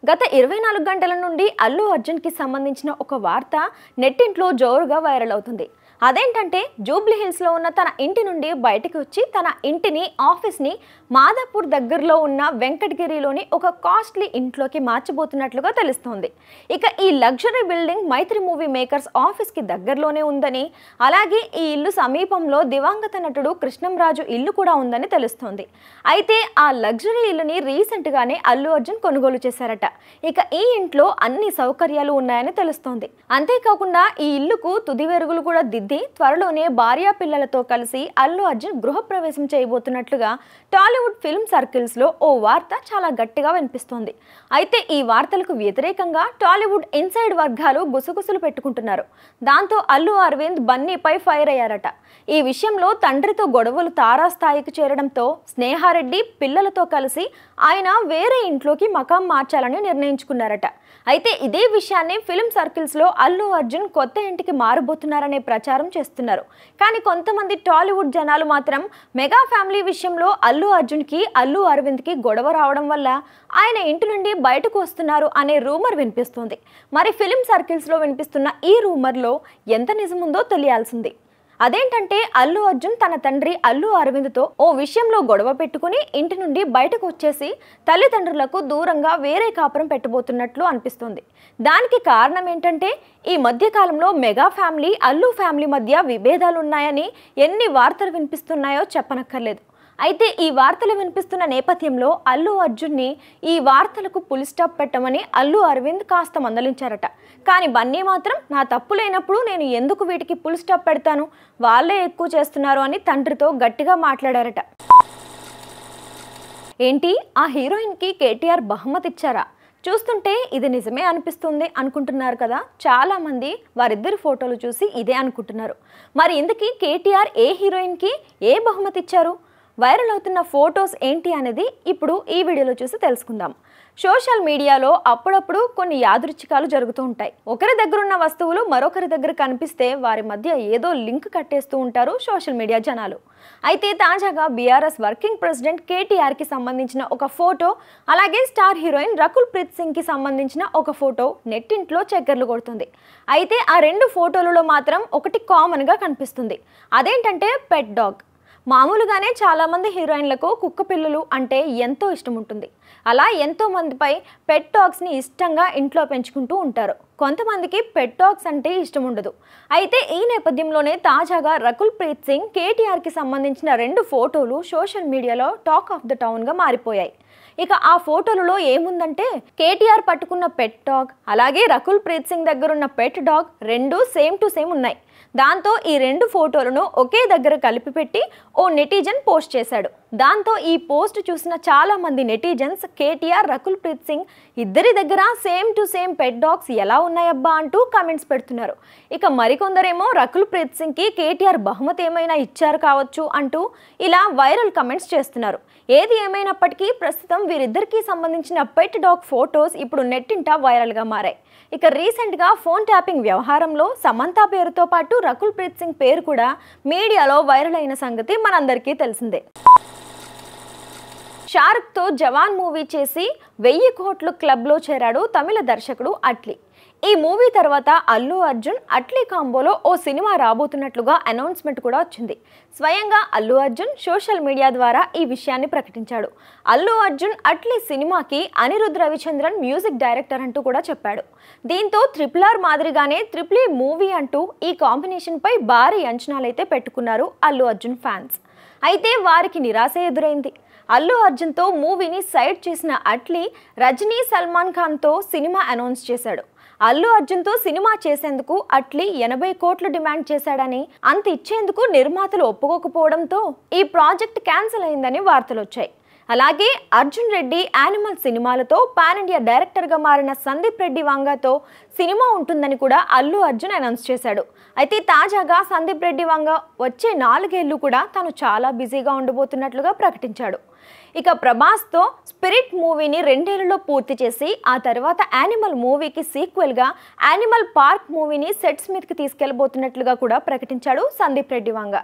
గత 24 గంటల నుండి అల్లు అర్జున్‌కి సంబంధించిన ఒక వార్త నెట్టింట్లో జోరుగా వైరల్ అవుతుంది. అదేంటంటే జూబ్లీ హిల్స్‌లో ఉన్న తన ఇంటి నుండి బయటికి వచ్చి తన ఇంటిని, ఆఫీస్‌ని మాదాపూర్ దగ్గరలో ఉన్న వెంకటగిరిలోని ఒక కాస్ట్లీ ఇంట్లోకి మార్చబోతున్నట్లుగా తెలుస్తోంది. ఇక ఈ లగ్జరీ బిల్డింగ్ మైత్రి మూవీ మేకర్స్ ఆఫీస్‌కి దగ్గరలోనే ఉందని, అలాగే ఈ ఇల్లు సమీపంలో దివంగత నటుడు కృష్ణంరాజు ఇల్లు కూడా ఉందని తెలుస్తోంది. అయితే ఆ లగ్జరీ ఇల్లుని రీసెంట్‌గానే అల్లు అర్జున్ కొనుగోలు చేశారట. ఇక ఈ ఇంట్లో అన్ని సౌకర్యాలు ఉన్నాయని తెలుస్తోంది. అంతేకాకుండా ఈ ఇల్లుకు తుది వెరుగులు కూడా దిద్ది త్వరలోనే భార్యా పిల్లలతో కలిసి అల్లు అర్జున్ గృహప్రవేశం చేయబోతున్నట్లుగా టాలీవుడ్ ఫిల్మ్ సర్కిల్స్ లో ఓ వార్త చాలా గట్టిగా వినిపిస్తోంది. అయితే ఈ వార్తలకు వ్యతిరేకంగా టాలీవుడ్ ఇన్సైడ్ వర్గాలు గుసగుసలు పెట్టుకుంటున్నారు. దాంతో అల్లు అరవింద్ బన్నీపై ఫైర్ అయ్యారట. ఈ విషయంలో తండ్రితో గొడవలు తారాస్థాయికి చేరడంతో స్నేహారెడ్డి పిల్లలతో కలిసి ఆయన వేరే ఇంట్లోకి మకాం మార్చాలని నిర్ణయించుకున్నారట. అయితే ఇదే విషయాన్ని ఫిల్మ్ సర్కిల్స్ లో అల్లు అర్జున్ కొత్త ఇంటికి మారబోతున్నారనే ప్రచారం చేస్తున్నారు. కానీ కొంతమంది టాలీవుడ్ జనాలు మాత్రం మెగా ఫ్యామిలీ విషయంలో అల్లు అర్జున్కి, అల్లు అరవింద్కి గొడవ రావడం వల్ల ఆయన ఇంటి నుండి బయటకు వస్తున్నారు అనే రూమర్ వినిపిస్తుంది. మరి ఫిల్మ్ సర్కిల్స్ లో వినిపిస్తున్న ఈ రూమర్లో ఎంత నిజముందో తెలియాల్సింది. అదేంటంటే అల్లు అర్జున్ తన తండ్రి అల్లు అరవింద్తో ఓ విషయంలో గొడవ పెట్టుకుని ఇంటి నుండి బయటకు వచ్చేసి తల్లిదండ్రులకు దూరంగా వేరే కాపురం పెట్టబోతున్నట్లు అనిపిస్తుంది. దానికి కారణం ఏంటంటే ఈ మధ్యకాలంలో మెగా ఫ్యామిలీ, అల్లు ఫ్యామిలీ మధ్య విభేదాలు ఉన్నాయని ఎన్ని వార్తలు వినిపిస్తున్నాయో చెప్పనక్కర్లేదు. అయితే ఈ వార్తలు వినిపిస్తున్న నేపథ్యంలో అల్లు అర్జున్ని ఈ వార్తలకు ఫుల్ స్టాప్ పెట్టమని అల్లు అరవింద్ కాస్త మందలించారట. కానీ బన్నీ మాత్రం నా తప్పు లేనప్పుడు నేను ఎందుకు వీటికి ఫుల్ స్టాప్ పెడతాను, వాళ్ళే ఎక్కువ చేస్తున్నారు అని తండ్రితో గట్టిగా మాట్లాడారట. ఏంటి, ఆ హీరోయిన్కి కేటీఆర్ బహుమతి ఇచ్చారా? చూస్తుంటే ఇది నిజమే అనిపిస్తుంది అనుకుంటున్నారు కదా చాలా మంది. వారిద్దరి ఫోటోలు చూసి ఇదే అనుకుంటున్నారు. మరి ఇందుకీ కేటీఆర్ ఏ హీరోయిన్కి ఏ బహుమతి ఇచ్చారు? వైరల్ అవుతున్న ఫొటోస్ ఏంటి అనేది ఇప్పుడు ఈ వీడియోలో చూసి తెలుసుకుందాం. సోషల్ మీడియాలో అప్పుడప్పుడు కొన్ని యాదృచ్ఛికాలు జరుగుతూ ఉంటాయి. ఒకరి దగ్గర ఉన్న వస్తువులు మరొకరి దగ్గర కనిపిస్తే వారి మధ్య ఏదో లింక్ కట్టేస్తూ ఉంటారు సోషల్ మీడియా జనాలు. అయితే తాజాగా బీఆర్ఎస్ వర్కింగ్ ప్రెసిడెంట్ కేటీఆర్కి సంబంధించిన ఒక ఫోటో, అలాగే స్టార్ హీరోయిన్ రకుల్ ప్రీత్ సింగ్కి సంబంధించిన ఒక ఫోటో నెట్టింట్లో చక్కర్లు కొడుతుంది. అయితే ఆ రెండు ఫోటోలలో మాత్రం ఒకటి కామన్గా కనిపిస్తుంది. అదేంటంటే పెట్ డాగ్. మామూలుగానే చాలామంది హీరోయిన్లకు కుక్క పిల్లలు అంటే ఎంతో ఇష్టం ఉంటుంది. అలా ఎంతో మందిపై పెట్ డాగ్స్ని ఇష్టంగా ఇంట్లో పెంచుకుంటూ ఉంటారు. కొంతమందికి పెట్ డాగ్స్ అంటే ఇష్టం ఉండదు. అయితే ఈ నేపథ్యంలోనే తాజాగా రకుల్ ప్రీత్ సింగ్, కేటీఆర్కి సంబంధించిన రెండు ఫోటోలు సోషల్ మీడియాలో టాక్ ఆఫ్ ద టౌన్గా మారిపోయాయి. ఇక ఆ ఫోటోలలో ఏముందంటే కేటీఆర్ పట్టుకున్న పెట్ డాగ్, అలాగే రకుల్ ప్రీత్ సింగ్ దగ్గరున్న పెట్ డాగ్ రెండు సేమ్ టు సేమ్ ఉన్నాయి. దాంతో ఈ రెండు ఫోటోలను ఒకే దగ్గర కలిపి పెట్టి ఓ నెటిజన్ పోస్ట్ చేశాడు. దాంతో ఈ పోస్ట్ చూసిన చాలా మంది నెటిజన్స్ కేటీఆర్, రకుల్ ప్రీత్ సింగ్ ఇద్దరి దగ్గర same to same pet dogs ఎలా ఉన్నాయబ్బా అంటూ కామెంట్స్ పెడుతున్నారు. ఇక మరికొందరేమో రకుల్ ప్రీత్ సింగ్కి కేటీఆర్ బహుమతి ఏమైనా ఇచ్చారు కావచ్చు అంటూ ఇలా వైరల్ కామెంట్స్ చేస్తున్నారు. ఏది ఏమైనప్పటికీ ప్రస్తుతం వీరిద్దరికీ సంబంధించిన పెట్ డాగ్ ఫొటోస్ ఇప్పుడు నెట్టింట వైరల్గా మారాయి. ఇక రీసెంట్గా ఫోన్ ట్యాపింగ్ వ్యవహారంలో సమంత పేరుతో పాటు రకుల్ ప్రీత్ సింగ్ పేరు కూడా మీడియాలో వైరల్ అయిన సంగతి మనందరికీ తెలిసిందే. షారుఖ్తో జవాన్ మూవీ చేసి 1000 కోట్లు క్లబ్లో చేరాడు తమిళ దర్శకుడు అట్లీ. ఈ మూవీ తర్వాత అల్లు అర్జున్, అట్లీ కాంబోలో ఓ సినిమా రాబోతున్నట్లుగా అనౌన్స్మెంట్ కూడా వచ్చింది. స్వయంగా అల్లు అర్జున్ సోషల్ మీడియా ద్వారా ఈ విషయాన్ని ప్రకటించాడు. అల్లు అర్జున్ అట్లీ సినిమాకి అనిరుద్ రవిచంద్రన్ మ్యూజిక్ డైరెక్టర్ అంటూ కూడా చెప్పాడు. దీంతో RRR మాదిరిగానే EE మూవీ అంటూ ఈ కాంబినేషన్పై భారీ అంచనాలైతే పెట్టుకున్నారు అల్లు అర్జున్ ఫ్యాన్స్. అయితే వారికి నిరాశ ఎదురైంది. అల్లు అర్జున్తో మూవీని సైడ్ చేసిన అట్లీ రజనీ, సల్మాన్ ఖాన్తో సినిమా అనౌన్స్ చేశాడు. అల్లు అర్జున్తో సినిమా చేసేందుకు అట్లీ 80 కోట్లు డిమాండ్ చేశాడని, అంత ఇచ్చేందుకు నిర్మాతలు ఒప్పుకోకపోవడంతో ఈ ప్రాజెక్ట్ క్యాన్సిల్ అయిందని వార్తలు వచ్చాయి. అలాగే అర్జున్ రెడ్డి యానిమల్ సినిమాలతో పాన్ ఇండియా డైరెక్టర్గా మారిన సందీప్ రెడ్డి వాంగాతో సినిమా ఉంటుందని కూడా అల్లు అర్జున్ అనౌన్స్ చేశాడు. అయితే తాజాగా సందీప్ రెడ్డి వంగ వచ్చే 4 ఏళ్లు కూడా తాను చాలా బిజీగా ఉండబోతున్నట్లుగా ప్రకటించాడు. ఇక ప్రభాస్తో స్పిరిట్ మూవీని 2 ఏళ్లలో పూర్తి చేసి ఆ తర్వాత యానిమల్ మూవీకి సీక్వెల్గా యానిమల్ పార్క్ మూవీని సెట్స్ మీదకి తీసుకెళ్లబోతున్నట్లుగా కూడా ప్రకటించాడు సందీప్ రెడ్డి వంగ.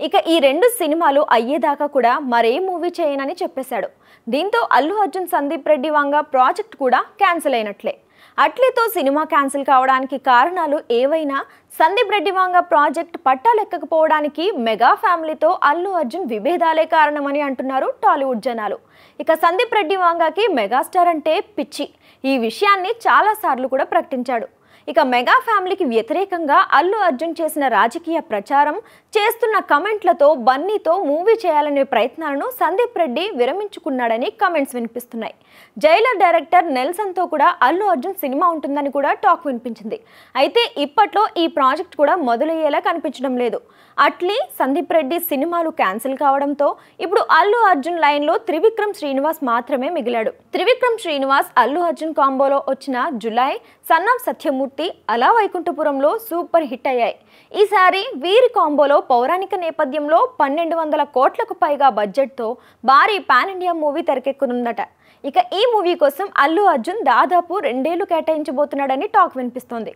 ఇక ఈ 2 సినిమాలు అయ్యేదాకా కూడా మరే మూవీ చేయనని చెప్పేశాడు. దీంతో అల్లు అర్జున్ సందీప్ రెడ్డి వంగ ప్రాజెక్ట్ కూడా క్యాన్సిల్ అయినట్లే. అట్లీతో సినిమా క్యాన్సిల్ కావడానికి కారణాలు ఏవైనా సందీప్ రెడ్డి వంగ ప్రాజెక్ట్ పట్టాలెక్కకపోవడానికి మెగా ఫ్యామిలీతో అల్లు అర్జున్ విభేదాలే కారణమని అంటున్నారు టాలీవుడ్ జనాలు. ఇక సందీప్ రెడ్డి వంగకి మెగాస్టార్ అంటే పిచ్చి. ఈ విషయాన్ని చాలాసార్లు కూడా ప్రకటించాడు. ఇక మెగా ఫ్యామిలీకి వ్యతిరేకంగా అల్లు అర్జున్ చేసిన రాజకీయ ప్రచారం, చేస్తున్న కమెంట్లతో బన్నీతో మూవీ చేయాలనే ప్రయత్నాలను సందీప్ రెడ్డి విరమించుకున్నాడని కమెంట్స్ వినిపిస్తున్నాయి. జైలర్ డైరెక్టర్ నెల్సన్తో కూడా అల్లు అర్జున్ సినిమా ఉంటుందని కూడా టాక్ వినిపించింది. అయితే ఇప్పట్లో ఈ ప్రాజెక్ట్ కూడా మొదలయ్యేలా కనిపించడం లేదు. అట్లీ సందీప్ రెడ్డి సినిమాలు క్యాన్సిల్ కావడంతో ఇప్పుడు అల్లు అర్జున్ లైన్లో త్రివిక్రమ్ శ్రీనివాస్ మాత్రమే మిగిలాడు. త్రివిక్రమ్ శ్రీనివాస్ అల్లు అర్జున్ కాంబోలో వచ్చిన జులై, సన్ ఆఫ్ సత్యమూర్తి, అలా వైకుంఠపురంలో సూపర్ హిట్ అయ్యాయి. ఈసారి వీరి కాంబోలో పౌరాణిక నేపథ్యంలో 1200 కోట్లకు పైగా బడ్జెట్తో భారీ పాన్ ఇండియా మూవీ తెరకెక్కనుందట. ఇక ఈ మూవీ కోసం అల్లు అర్జున్ దాదాపు 2 ఏళ్లు కేటాయించబోతున్నాడని టాక్ వినిపిస్తోంది.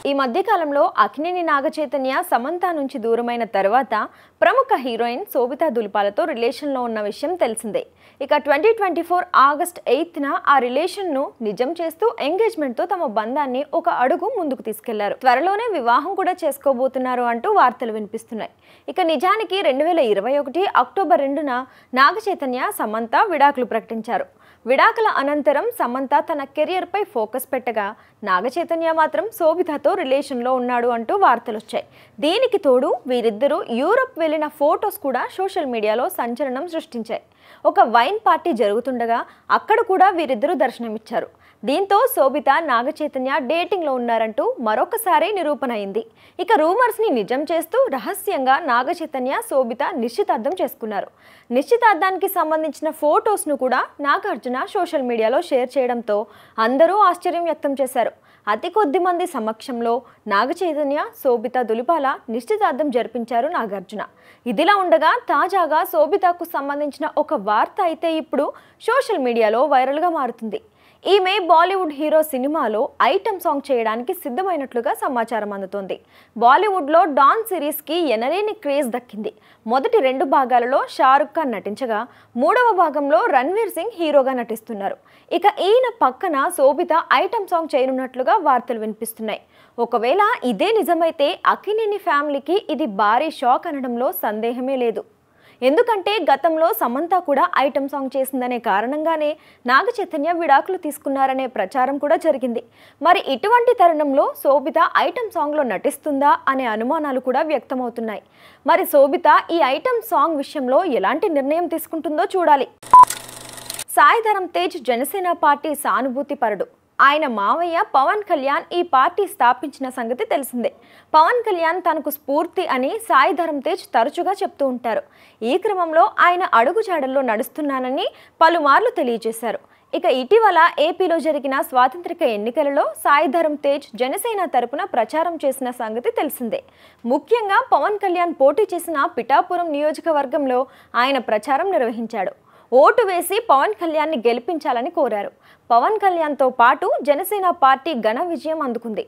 ఈ మధ్యకాలంలో అక్కినేని నాగచైతన్య సమంత నుంచి దూరమైన తర్వాత ప్రముఖ హీరోయిన్ శోభితా దులిపాలతో రిలేషన్లో ఉన్న విషయం తెలిసిందే. ఇక 2024 ఆగస్ట్ 8న ఆ రిలేషన్ను నిజం చేస్తూ ఎంగేజ్మెంట్తో తమ బంధాన్ని ఒక అడుగు ముందుకు తీసుకెళ్లారు. త్వరలోనే వివాహం కూడా చేసుకోబోతున్నారు అంటూ వార్తలు వినిపిస్తున్నాయి. ఇక నిజానికి 2021 అక్టోబర్ 2న నాగచైతన్య సమంత విడాకులు ప్రకటించారు. విడాకుల అనంతరం సమంత తన కెరియర్పై ఫోకస్ పెట్టగా నాగచైతన్య మాత్రం శోభితతో రిలేషన్లో ఉన్నాడు అంటూ వార్తలు వచ్చాయి. దీనికి తోడు వీరిద్దరూ యూరప్ వెళ్లిన ఫోటోస్ కూడా సోషల్ మీడియాలో సంచలనం సృష్టించాయి. ఒక వైన్ పార్టీ జరుగుతుండగా అక్కడ కూడా వీరిద్దరూ దర్శనమిచ్చారు. దీంతో శోభిత నాగచైతన్య డేటింగ్లో ఉన్నారంటూ మరొకసారి నిరూపణ అయింది. ఇక రూమర్స్ని నిజం చేస్తూ రహస్యంగా నాగచైతన్య శోభిత నిశ్చితార్థం చేసుకున్నారు. నిశ్చితార్థానికి సంబంధించిన ఫోటోస్ను కూడా నాగార్జున సోషల్ మీడియాలో షేర్ చేయడంతో అందరూ ఆశ్చర్యం వ్యక్తం చేశారు. అతి కొద్ది మంది సమక్షంలో నాగచైతన్య, శోభిత దులిపాల నిశ్చితార్థం జరిపించారు నాగార్జున. ఇదిలా ఉండగా తాజాగా శోభితకు సంబంధించిన ఒక వార్త అయితే ఇప్పుడు సోషల్ మీడియాలో వైరల్గా మారుతుంది. ఈమె బాలీవుడ్ హీరో సినిమాలో ఐటమ్ సాంగ్ చేయడానికి సిద్ధమైనట్లుగా సమాచారం అందుతోంది. బాలీవుడ్లో డాన్ సిరీస్కి ఎనలేని క్రేజ్ దక్కింది. మొదటి 2 భాగాలలో షారుఖ్ ఖాన్ నటించగా 3వ భాగంలో రణ్వీర్ సింగ్ హీరోగా నటిస్తున్నారు. ఇక ఈయన పక్కన శోభిత ఐటమ్ సాంగ్ చేయనున్నట్లుగా వార్తలు వినిపిస్తున్నాయి. ఒకవేళ ఇదే నిజమైతే అక్కినేని ఫ్యామిలీకి ఇది భారీ షాక్ అనడంలో సందేహమే లేదు. ఎందుకంటే గతంలో సమంత కూడా ఐటమ్ సాంగ్ చేసిందనే కారణంగానే నాగచైతన్య విడాకులు తీసుకున్నారనే ప్రచారం కూడా జరిగింది. మరి ఇటువంటి తరుణంలో శోభిత ఐటమ్ సాంగ్లో నటిస్తుందా అనే అనుమానాలు కూడా వ్యక్తమవుతున్నాయి. మరి శోభిత ఈ ఐటమ్ సాంగ్ విషయంలో ఎలాంటి నిర్ణయం తీసుకుంటుందో చూడాలి. సాయి ధరమ్ తేజ్ జనసేన పార్టీ సానుభూతి పరుడు. ఆయన మావయ్య పవన్ కళ్యాణ్ ఈ పార్టీ స్థాపించిన సంగతి తెలిసిందే. పవన్ కళ్యాణ్ తనకు స్ఫూర్తి అని సాయి ధరమ్ తేజ్ తరచుగా చెప్తూ ఉంటారు. ఈ క్రమంలో ఆయన అడుగుజాడల్లో నడుస్తున్నానని పలుమార్లు తెలియజేశారు. ఇక ఇటీవల ఏపీలో జరిగిన స్వాతంత్రిక ఎన్నికలలో సాయి ధరమ్ తేజ్ జనసేన తరపున ప్రచారం చేసిన సంగతి తెలిసిందే. ముఖ్యంగా పవన్ కళ్యాణ్ పోటీ చేసిన పిఠాపురం నియోజకవర్గంలో ఆయన ప్రచారం నిర్వహించాడు. ఓటు వేసి పవన్ కళ్యాణ్ని గెలిపించాలని కోరారు. పవన్ కళ్యాణ్తో పాటు జనసేన పార్టీ ఘన విజయం అందుకుంది.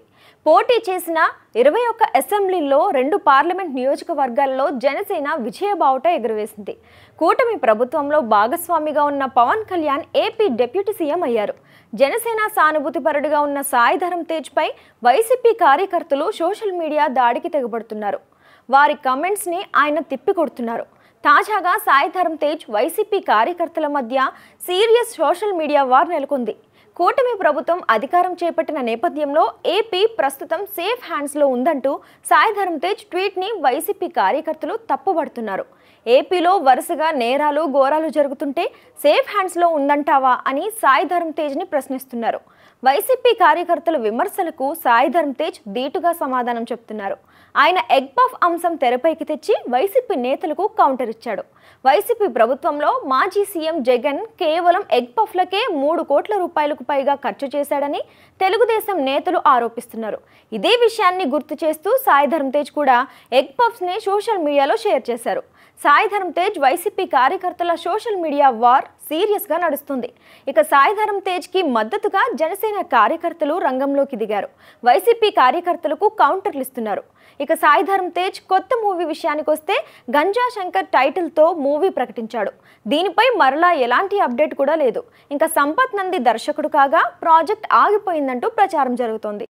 పోటీ చేసిన 21 అసెంబ్లీల్లో 2 పార్లమెంట్ నియోజకవర్గాల్లో జనసేన విజయబావుట ఎగురవేసింది. కూటమి ప్రభుత్వంలో భాగస్వామిగా ఉన్న Pawan Kalyan AP deputy CM అయ్యారు. జనసేన సానుభూతిపరుడుగా ఉన్న సాయి ధరమ్ తేజ్పై వైసీపీ కార్యకర్తలు సోషల్ మీడియా దాడికి తెగబడుతున్నారు. వారి కమెంట్స్ని ఆయన తిప్పికొడుతున్నారు. తాజాగా సాయి ధరమ్ తేజ్ వైసీపీ కార్యకర్తల మధ్య సీరియస్ సోషల్ మీడియా వార్ నెలకొంది. కూటమి ప్రభుత్వం అధికారం చేపట్టిన నేపథ్యంలో ఏపీ ప్రస్తుతం సేఫ్ హ్యాండ్స్లో ఉందంటూ సాయి ధరమ్ తేజ్ ట్వీట్ని వైసీపీ కార్యకర్తలు తప్పుబడుతున్నారు. ఏపీలో వరుసగా నేరాలు ఘోరాలు జరుగుతుంటే సేఫ్ హ్యాండ్స్లో ఉందంటావా అని సాయి ధరమ్ తేజ్ని ప్రశ్నిస్తున్నారు. వైసీపీ కార్యకర్తల విమర్శలకు సాయి ధరమ్ తేజ్ ధీటుగా సమాధానం చెప్తున్నారు. ఆయన ఎగ్ పఫ్ అంశం తెరపైకి తెచ్చి వైసీపీ నేతలకు కౌంటర్ ఇచ్చాడు. వైసీపీ ప్రభుత్వంలో మాజీ సీఎం జగన్ కేవలం ఎగ్ పఫ్లకే 3 కోట్ల రూపాయలకు పైగా ఖర్చు చేశాడని తెలుగుదేశం నేతలు ఆరోపిస్తున్నారు. ఇదే విషయాన్ని గుర్తు చేస్తూ సాయి ధరమ్ తేజ్ కూడా ఎగ్ పఫ్స్ ని సోషల్ మీడియాలో షేర్ చేశారు. సాయి ధరమ్ తేజ్ వైసీపీ కార్యకర్తల సోషల్ మీడియా వార్ సీరియస్ గా నడుస్తుంది. ఇక సాయి ధరమ్ తేజ్ కి మద్దతుగా జనసేన కార్యకర్తలు రంగంలోకి దిగారు. వైసీపీ కార్యకర్తలకు కౌంటర్లు ఇస్తున్నారు. ఇక సాయి ధరమ్ తేజ్ కొత్త మూవీ విషయానికి వస్తే గంజా శంకర్ టైటిల్ తో మూవీ ప్రకటించాడు. దీనిపై మరలా ఎలాంటి అప్డేట్ కూడా లేదు. ఇంకా సంపత్ నంది దర్శకుడు కాగా ప్రాజెక్ట్ ఆగిపోయిందంటూ ప్రచారం జరుగుతోంది.